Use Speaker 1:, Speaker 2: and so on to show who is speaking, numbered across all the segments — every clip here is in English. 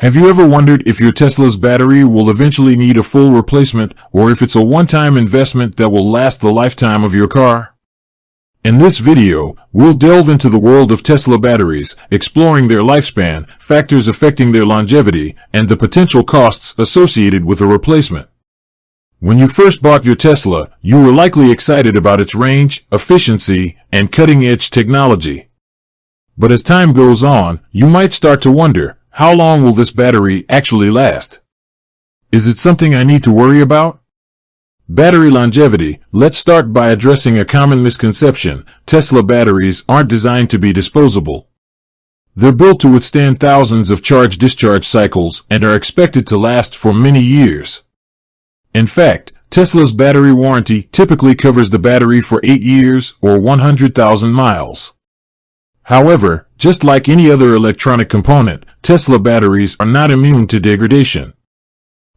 Speaker 1: Have you ever wondered if your Tesla's battery will eventually need a full replacement, or if it's a one-time investment that will last the lifetime of your car? In this video, we'll delve into the world of Tesla batteries, exploring their lifespan, factors affecting their longevity, and the potential costs associated with a replacement. When you first bought your Tesla, you were likely excited about its range, efficiency, and cutting-edge technology. But as time goes on, you might start to wonder, how long will this battery actually last? Is it something I need to worry about? Battery longevity. Let's start by addressing a common misconception. Tesla batteries aren't designed to be disposable. They're built to withstand thousands of charge-discharge cycles and are expected to last for many years. In fact, Tesla's battery warranty typically covers the battery for 8 years or 100,000 miles. However, just like any other electronic component, Tesla batteries are not immune to degradation.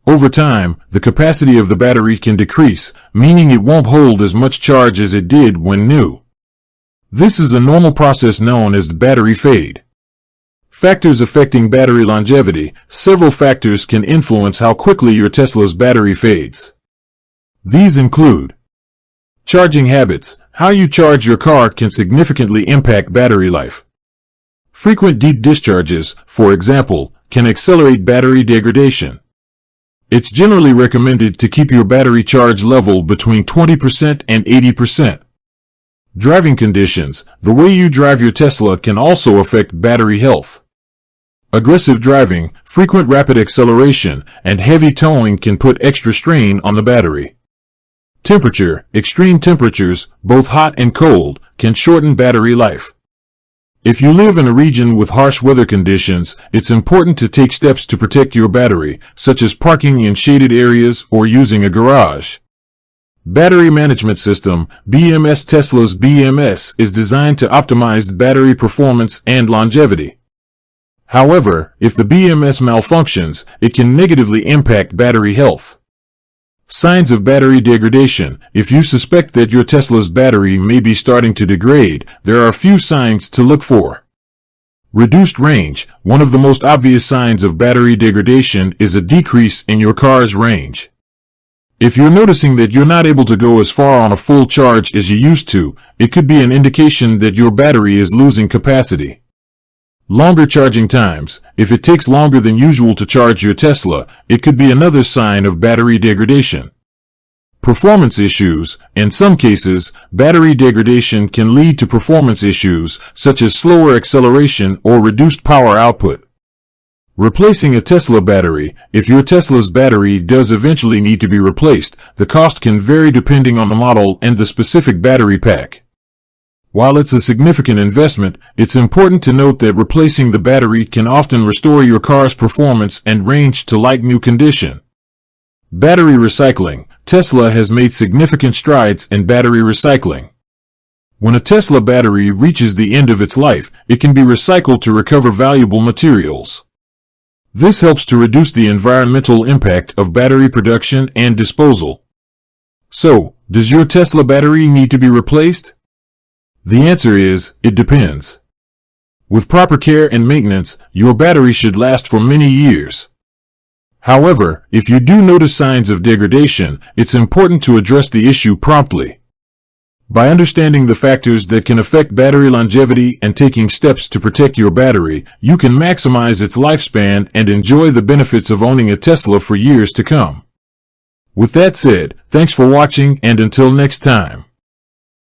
Speaker 1: Over time, the capacity of the battery can decrease, meaning it won't hold as much charge as it did when new. This is a normal process known as the battery fade. Factors affecting battery longevity. Several factors can influence how quickly your Tesla's battery fades. These include charging habits. How you charge your car can significantly impact battery life. Frequent deep discharges, for example, can accelerate battery degradation. It's generally recommended to keep your battery charge level between 20% and 80%. Driving conditions. The way you drive your Tesla can also affect battery health. Aggressive driving, frequent rapid acceleration, and heavy towing can put extra strain on the battery. Temperature. Extreme temperatures, both hot and cold, can shorten battery life. If you live in a region with harsh weather conditions, it's important to take steps to protect your battery, such as parking in shaded areas or using a garage. Battery Management System, BMS. Tesla's BMS is designed to optimize battery performance and longevity. However, if the BMS malfunctions, it can negatively impact battery health. Signs of battery degradation. If you suspect that your Tesla's battery may be starting to degrade, there are a few signs to look for. Reduced range. One of the most obvious signs of battery degradation is a decrease in your car's range. If you're noticing that you're not able to go as far on a full charge as you used to, it could be an indication that your battery is losing capacity. Longer charging times. If it takes longer than usual to charge your Tesla, it could be another sign of battery degradation. Performance issues. In some cases, battery degradation can lead to performance issues, such as slower acceleration or reduced power output. Replacing a Tesla battery. If your Tesla's battery does eventually need to be replaced, the cost can vary depending on the model and the specific battery pack. While it's a significant investment, it's important to note that replacing the battery can often restore your car's performance and range to like-new condition. Battery recycling. Tesla has made significant strides in battery recycling. When a Tesla battery reaches the end of its life, it can be recycled to recover valuable materials. This helps to reduce the environmental impact of battery production and disposal. So, does your Tesla battery need to be replaced? The answer is, it depends. With proper care and maintenance, your battery should last for many years. However, if you do notice signs of degradation, it's important to address the issue promptly. By understanding the factors that can affect battery longevity and taking steps to protect your battery, you can maximize its lifespan and enjoy the benefits of owning a Tesla for years to come. With that said, thanks for watching, and until next time.